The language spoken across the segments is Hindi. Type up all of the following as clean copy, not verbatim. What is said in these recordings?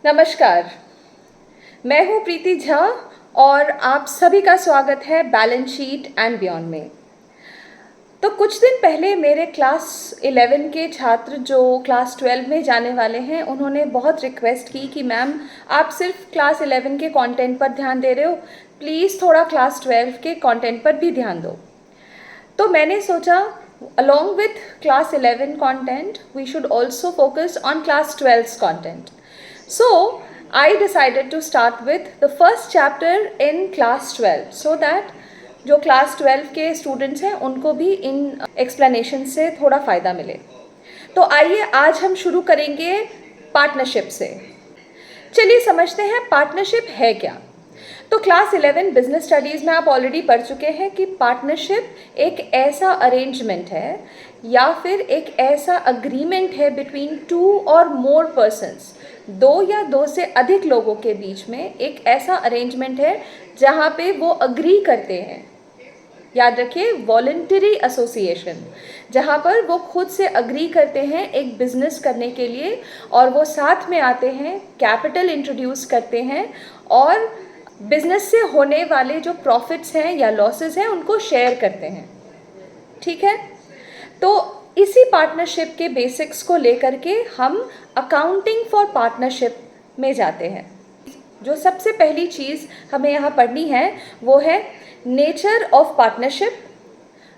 नमस्कार, मैं हूँ प्रीति झा और आप सभी का स्वागत है बैलेंस शीट एंड बियॉन्ड में। तो कुछ दिन पहले मेरे क्लास 11 के छात्र जो क्लास 12 में जाने वाले हैं, उन्होंने बहुत रिक्वेस्ट की कि मैम आप सिर्फ क्लास 11 के कंटेंट पर ध्यान दे रहे हो, प्लीज़ थोड़ा क्लास 12 के कंटेंट पर भी ध्यान दो। तो मैंने सोचा along with class 11 content, we should also focus on class 12's content. So I decided to start with the first chapter in class 12 so that जो क्लास 12 के स्टूडेंट्स हैं उनको भी इन एक्सप्लेनेशन से थोड़ा फ़ायदा मिले। तो आइए आज हम शुरू करेंगे पार्टनरशिप से। चलिए समझते हैं पार्टनरशिप है क्या। तो क्लास 11 बिजनेस स्टडीज़ में आप ऑलरेडी पढ़ चुके हैं कि पार्टनरशिप एक ऐसा अरेंजमेंट है या फिर एक ऐसा अग्रीमेंट है बिटवीन टू और मोर पर्सन्स, दो या दो से अधिक लोगों के बीच में एक ऐसा अरेंजमेंट है जहाँ पे वो अग्री करते हैं। याद रखिए, वॉलंटरी एसोसिएशन, जहाँ पर वो खुद से अग्री करते हैं एक बिजनेस करने के लिए और वो साथ में आते हैं, कैपिटल इंट्रोड्यूस करते हैं और बिजनेस से होने वाले जो प्रॉफिट्स हैं या लॉसेस हैं उनको शेयर करते हैं। ठीक है, तो इसी पार्टनरशिप के बेसिक्स को लेकर के हम अकाउंटिंग फॉर पार्टनरशिप में जाते हैं। जो सबसे पहली चीज़ हमें यहाँ पढ़नी है वो है नेचर ऑफ पार्टनरशिप।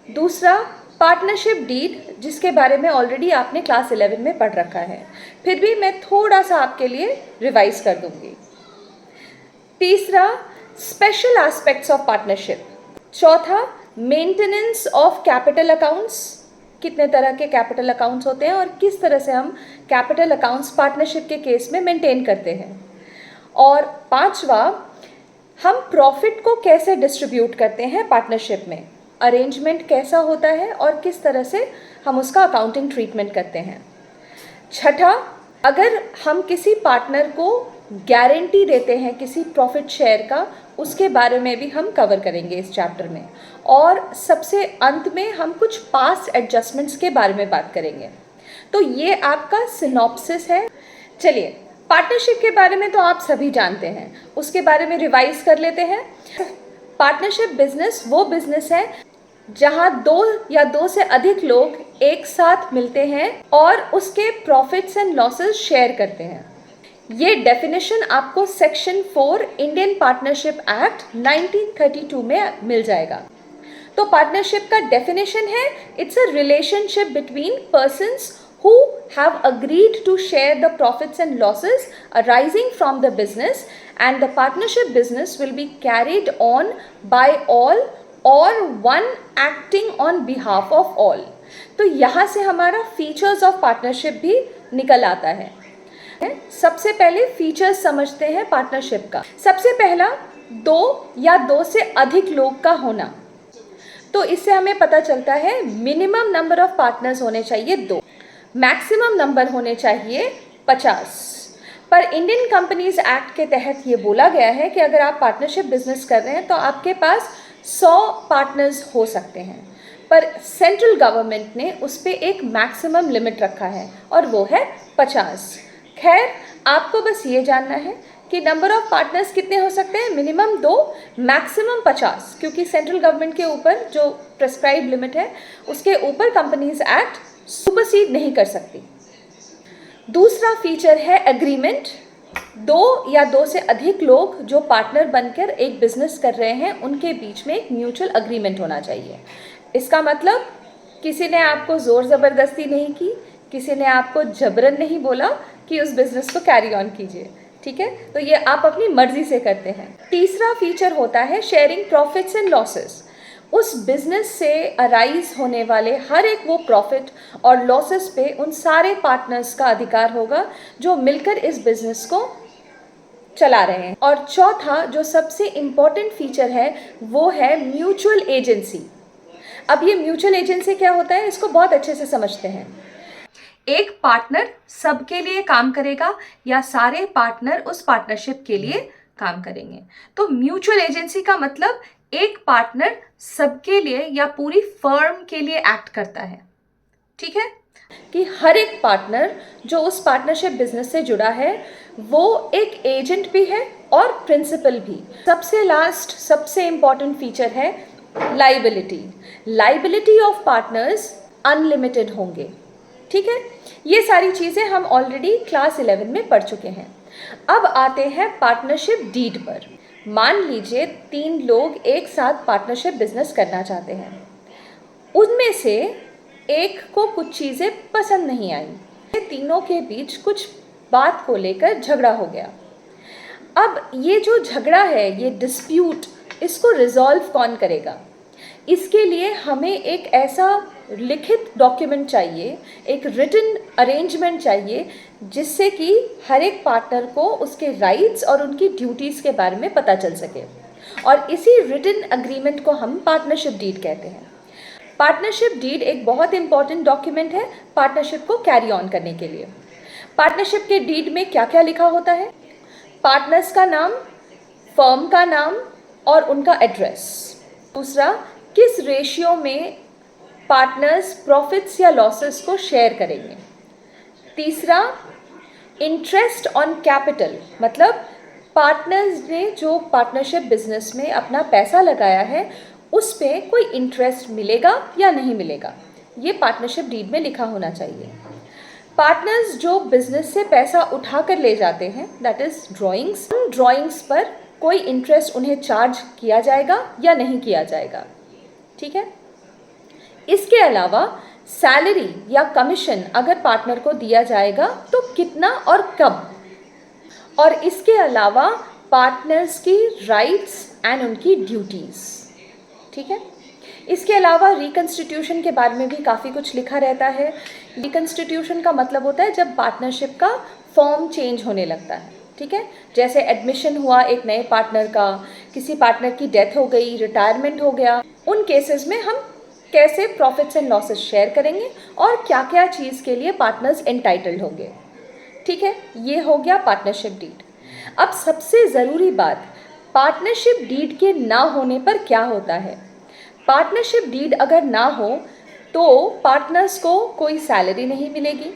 दूसरा, पार्टनरशिप डीड, जिसके बारे में ऑलरेडी आपने क्लास 11 में पढ़ रखा है, फिर भी मैं थोड़ा सा आपके लिए रिवाइज कर दूंगी। तीसरा, स्पेशल एस्पेक्ट्स ऑफ पार्टनरशिप। चौथा, मेंटेनेंस ऑफ कैपिटल अकाउंट्स, कितने तरह के कैपिटल अकाउंट्स होते हैं और किस तरह से हम कैपिटल अकाउंट्स पार्टनरशिप के केस में मेंटेन करते हैं। और पांचवा, हम प्रॉफिट को कैसे डिस्ट्रीब्यूट करते हैं पार्टनरशिप में, अरेंजमेंट कैसा होता है और किस तरह से हम उसका अकाउंटिंग ट्रीटमेंट करते हैं। छठा, अगर हम किसी पार्टनर को गारंटी देते हैं किसी प्रॉफिट शेयर का, उसके बारे में भी हम कवर करेंगे इस चैप्टर में। और सबसे अंत में हम कुछ पास्ट एडजस्टमेंट्स के बारे में बात करेंगे। तो ये आपका सिनॉप्सिस है। चलिए, पार्टनरशिप के बारे में तो आप सभी जानते हैं, उसके बारे में रिवाइज कर लेते हैं। पार्टनरशिप बिजनेस वो बिजनेस है जहां दो या दो से अधिक लोग एक साथ मिलते हैं और उसके प्रॉफिट्स एंड लॉसेस शेयर करते हैं। ये डेफिनेशन आपको सेक्शन 4 इंडियन पार्टनरशिप एक्ट 1932 में मिल जाएगा। तो पार्टनरशिप का डेफिनेशन है, it's a relationship between persons who have agreed to share the profits and losses arising from the business, and the partnership business will be carried on by all or one acting on behalf of all। तो यहाँ से हमारा फीचर्स ऑफ पार्टनरशिप भी निकल आता है। सबसे पहले फीचर्स समझते हैं पार्टनरशिप का। सबसे पहला, दो या दो से अधिक लोग का होना। तो इससे हमें पता चलता है मिनिमम नंबर ऑफ पार्टनर्स होने चाहिए 2, मैक्सिमम नंबर होने चाहिए 50। पर इंडियन कंपनीज एक्ट के तहत ये बोला गया है कि अगर आप पार्टनरशिप बिजनेस कर रहे हैं तो आपके पास 100 पार्टनर्स हो सकते हैं, पर सेंट्रल गवर्नमेंट ने उस पर एक मैक्सिमम लिमिट रखा है और वो है 50। खैर, आपको बस ये जानना है कि नंबर ऑफ पार्टनर्स कितने हो सकते हैं, मिनिमम 2, मैक्सिमम 50, क्योंकि सेंट्रल गवर्नमेंट के ऊपर जो प्रेस्क्राइब लिमिट है उसके ऊपर कंपनीज एक्ट सुपरसीड नहीं कर सकती। दूसरा फीचर है एग्रीमेंट। दो या दो से अधिक लोग जो पार्टनर बनकर एक बिजनेस कर रहे हैं उनके बीच में एक म्यूचुअल अग्रीमेंट होना चाहिए। इसका मतलब किसी ने आपको ज़ोर ज़बरदस्ती नहीं की, किसी ने आपको जबरन नहीं बोला कि उस बिजनेस को कैरी ऑन कीजिए। ठीक है, तो ये आप अपनी मर्जी से करते हैं। तीसरा फीचर होता है शेयरिंग प्रॉफिट्स एंड लॉसेस। उस बिजनेस से अराइज होने वाले हर एक वो प्रॉफिट और लॉसेस पे उन सारे पार्टनर्स का अधिकार होगा जो मिलकर इस बिजनेस को चला रहे हैं। और चौथा, जो सबसे इम्पॉर्टेंट फीचर है, वो है म्यूचुअल एजेंसी। अब ये म्यूचुअल एजेंसी क्या होता है, इसको बहुत अच्छे से समझते हैं। एक पार्टनर सबके लिए काम करेगा या सारे पार्टनर उस पार्टनरशिप के लिए काम करेंगे। तो म्यूचुअल एजेंसी का मतलब एक पार्टनर सबके लिए या पूरी फर्म के लिए एक्ट करता है। ठीक है, कि हर एक पार्टनर जो उस पार्टनरशिप बिजनेस से जुड़ा है वो एक एजेंट भी है और प्रिंसिपल भी। सबसे लास्ट सबसे इम्पॉर्टेंट फीचर है liability. Liability of partners unlimited होंगे। ठीक है, ये सारी चीज़ें हम ऑलरेडी क्लास 11 में पढ़ चुके हैं। अब आते हैं पार्टनरशिप डीड पर। मान लीजिए 3 लोग एक साथ पार्टनरशिप बिजनेस करना चाहते हैं, उनमें से एक को कुछ चीज़ें पसंद नहीं आई, तीनों के बीच कुछ बात को लेकर झगड़ा हो गया। अब ये जो झगड़ा है, ये डिस्प्यूट, इसको रिजॉल्व कौन करेगा? इसके लिए हमें एक ऐसा लिखित डॉक्यूमेंट चाहिए, एक रिटन अरेंजमेंट चाहिए, जिससे कि हर एक पार्टनर को उसके राइट्स और उनकी ड्यूटीज़ के बारे में पता चल सके। और इसी रिटन अग्रीमेंट को हम पार्टनरशिप डीड कहते हैं। पार्टनरशिप डीड एक बहुत इंपॉर्टेंट डॉक्यूमेंट है पार्टनरशिप को कैरी ऑन करने के लिए। पार्टनरशिप के डीड में क्या क्या लिखा होता है? पार्टनर्स का नाम, फर्म का नाम और उनका एड्रेस। दूसरा, किस रेशियो में पार्टनर्स प्रॉफिट्स या लॉसेस को शेयर करेंगे। तीसरा, इंटरेस्ट ऑन कैपिटल, मतलब पार्टनर्स ने जो पार्टनरशिप बिजनेस में अपना पैसा लगाया है उस पे कोई इंटरेस्ट मिलेगा या नहीं मिलेगा, ये पार्टनरशिप डीड में लिखा होना चाहिए। पार्टनर्स जो बिजनेस से पैसा उठा कर ले जाते हैं, दैट इज ड्राइंग्स, उन ड्राइंग्स पर कोई इंटरेस्ट उन्हें चार्ज किया जाएगा या नहीं किया जाएगा। ठीक है, इसके अलावा सैलरी या कमीशन अगर पार्टनर को दिया जाएगा तो कितना और कब, और इसके अलावा पार्टनर्स की राइट्स एंड उनकी ड्यूटीज़। ठीक है, इसके अलावा रिकन्स्टिट्यूशन के बारे में भी काफ़ी कुछ लिखा रहता है। रिकन्स्टिट्यूशन का मतलब होता है जब पार्टनरशिप का फॉर्म चेंज होने लगता है। ठीक है, जैसे एडमिशन हुआ एक नए पार्टनर का, किसी पार्टनर की डेथ हो गई, रिटायरमेंट हो गया, उन केसेस में हम कैसे प्रॉफिट्स एंड लॉसेस शेयर करेंगे और क्या क्या चीज़ के लिए पार्टनर्स एंटाइटल्ड होंगे। ठीक है, ये हो गया पार्टनरशिप डीड। अब सबसे ज़रूरी बात, पार्टनरशिप डीड के ना होने पर क्या होता है। पार्टनरशिप डीड अगर ना हो तो पार्टनर्स को कोई सैलरी नहीं मिलेगी,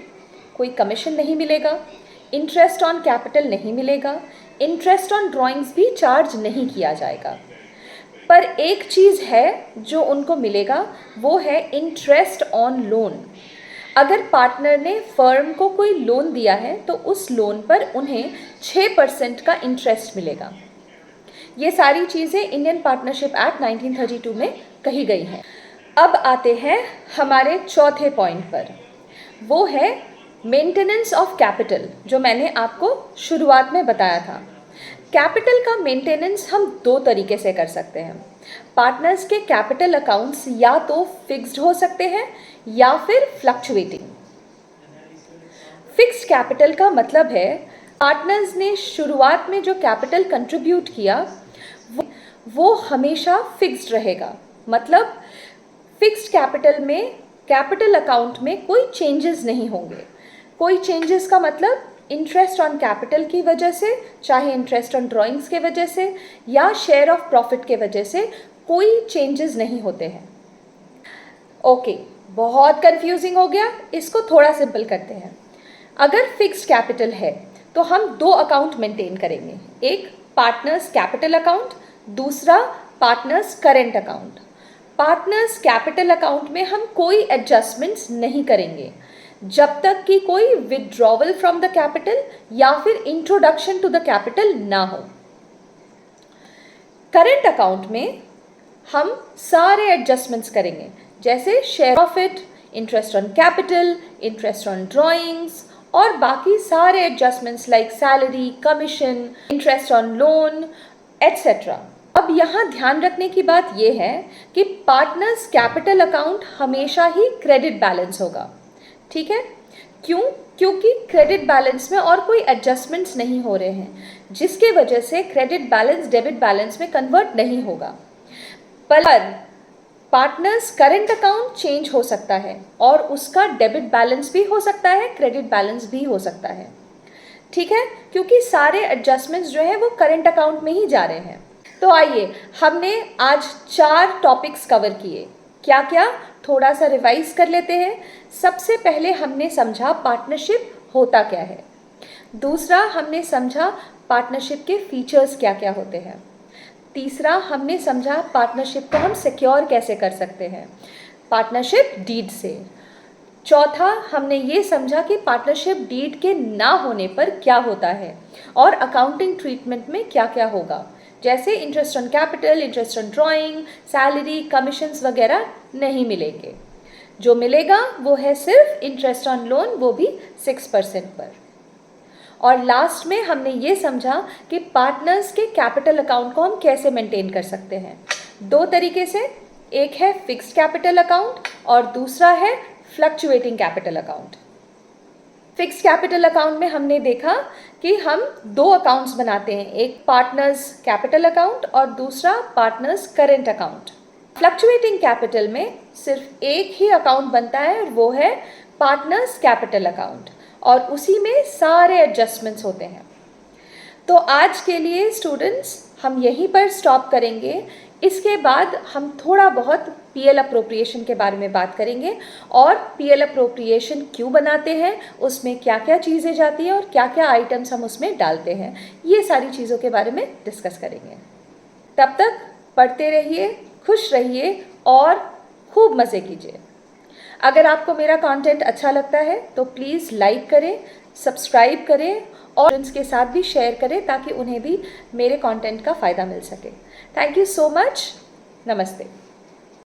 कोई कमीशन नहीं मिलेगा, इंटरेस्ट ऑन कैपिटल नहीं मिलेगा, इंटरेस्ट ऑन ड्राइंग्स भी चार्ज नहीं किया जाएगा। पर एक चीज़ है जो उनको मिलेगा, वो है इंटरेस्ट ऑन लोन। अगर पार्टनर ने फर्म को कोई लोन दिया है तो उस लोन पर उन्हें 6% का इंटरेस्ट मिलेगा। ये सारी चीज़ें इंडियन पार्टनरशिप एक्ट 1932 में कही गई हैं। अब आते हैं हमारे चौथे पॉइंट पर, वो है मेंटेनेंस ऑफ कैपिटल, जो मैंने आपको शुरुआत में बताया था। कैपिटल का मेंटेनेंस हम 2 तरीके से कर सकते हैं। पार्टनर्स के कैपिटल अकाउंट्स या तो फिक्स्ड हो सकते हैं या फिर फ्लक्चुएटिंग। फिक्स्ड कैपिटल का मतलब है पार्टनर्स ने शुरुआत में जो कैपिटल कंट्रीब्यूट किया वो हमेशा फिक्स्ड रहेगा। मतलब फिक्स्ड कैपिटल में, कैपिटल अकाउंट में कोई चेंजेस नहीं होंगे। कोई चेंजेस का मतलब इंटरेस्ट ऑन कैपिटल की वजह से, चाहे इंटरेस्ट ऑन ड्राइंग्स के वजह से या शेयर ऑफ प्रॉफिट के वजह से कोई चेंजेस नहीं होते हैं। ओके, बहुत कंफ्यूजिंग हो गया, इसको थोड़ा सिंपल करते हैं। अगर फिक्स्ड कैपिटल है तो हम 2 अकाउंट मेंटेन करेंगे, एक पार्टनर्स कैपिटल अकाउंट, दूसरा partners current account. Partners capital account में हम कोई एडजस्टमेंट्स नहीं करेंगे जब तक कि कोई विड्रॉवल फ्रॉम द कैपिटल या फिर इंट्रोडक्शन टू द कैपिटल ना हो। करेंट अकाउंट में हम सारे एडजस्टमेंट्स करेंगे, जैसे share profit, interest on capital, interest on drawings और बाकी सारे adjustments like salary, commission, interest on loan etcetera. अब यहाँ ध्यान रखने की बात यह है कि पार्टनर्स कैपिटल अकाउंट हमेशा ही क्रेडिट बैलेंस होगा। ठीक है, क्यों? क्योंकि क्रेडिट बैलेंस में और कोई एडजस्टमेंट्स नहीं हो रहे हैं, जिसके वजह से क्रेडिट बैलेंस डेबिट बैलेंस में कन्वर्ट नहीं होगा। पर पार्टनर्स करेंट अकाउंट चेंज हो सकता है और उसका डेबिट बैलेंस भी हो सकता है, क्रेडिट बैलेंस भी हो सकता है। ठीक है, क्योंकि सारे एडजस्टमेंट्स जो है वो करेंट अकाउंट में ही जा रहे हैं। तो आइए, हमने आज 4 टॉपिक्स कवर किए। क्या क्या, थोड़ा सा रिवाइज कर लेते हैं। सबसे पहले हमने समझा पार्टनरशिप होता क्या है। दूसरा, हमने समझा पार्टनरशिप के फीचर्स क्या क्या होते हैं। तीसरा, हमने समझा पार्टनरशिप को हम सिक्योर कैसे कर सकते हैं, पार्टनरशिप डीड से। चौथा, हमने ये समझा कि पार्टनरशिप डीड के ना होने पर क्या होता है और अकाउंटिंग ट्रीटमेंट में क्या क्या होगा, जैसे interest on capital, interest on drawing, salary, commissions वगैरह नहीं मिलेंगे। जो मिलेगा वो है सिर्फ इंटरेस्ट ऑन लोन, वो भी 6% पर। और लास्ट में हमने ये समझा कि पार्टनर्स के कैपिटल अकाउंट को हम कैसे मेंटेन कर सकते हैं। दो तरीके से, एक है फिक्स्ड कैपिटल अकाउंट और दूसरा है fluctuating capital account. Fixed capital account में हमने देखा कि हम दो अकाउंट्स बनाते हैं, एक पार्टनर्स कैपिटल अकाउंट और दूसरा partners current account. Fluctuating capital में सिर्फ एक ही अकाउंट बनता है और वो है पार्टनर्स कैपिटल अकाउंट, और उसी में सारे एडजस्टमेंट्स होते हैं। तो आज के लिए स्टूडेंट्स हम यहीं पर स्टॉप करेंगे। इसके बाद हम थोड़ा बहुत पीएल अप्रोप्रिएशन के बारे में बात करेंगे और पीएल अप्रोप्रिएशन क्यों बनाते हैं, उसमें क्या क्या चीज़ें जाती हैं और क्या क्या आइटम्स हम उसमें डालते हैं, ये सारी चीज़ों के बारे में डिस्कस करेंगे। तब तक पढ़ते रहिए, खुश रहिए और खूब मज़े कीजिए। अगर आपको मेरा कंटेंट अच्छा लगता है तो प्लीज़ लाइक करें, सब्सक्राइब करें और फ्रेंड्स के साथ भी शेयर करें ताकि उन्हें भी मेरे कंटेंट का फ़ायदा मिल सके। Thank you so much. नमस्ते।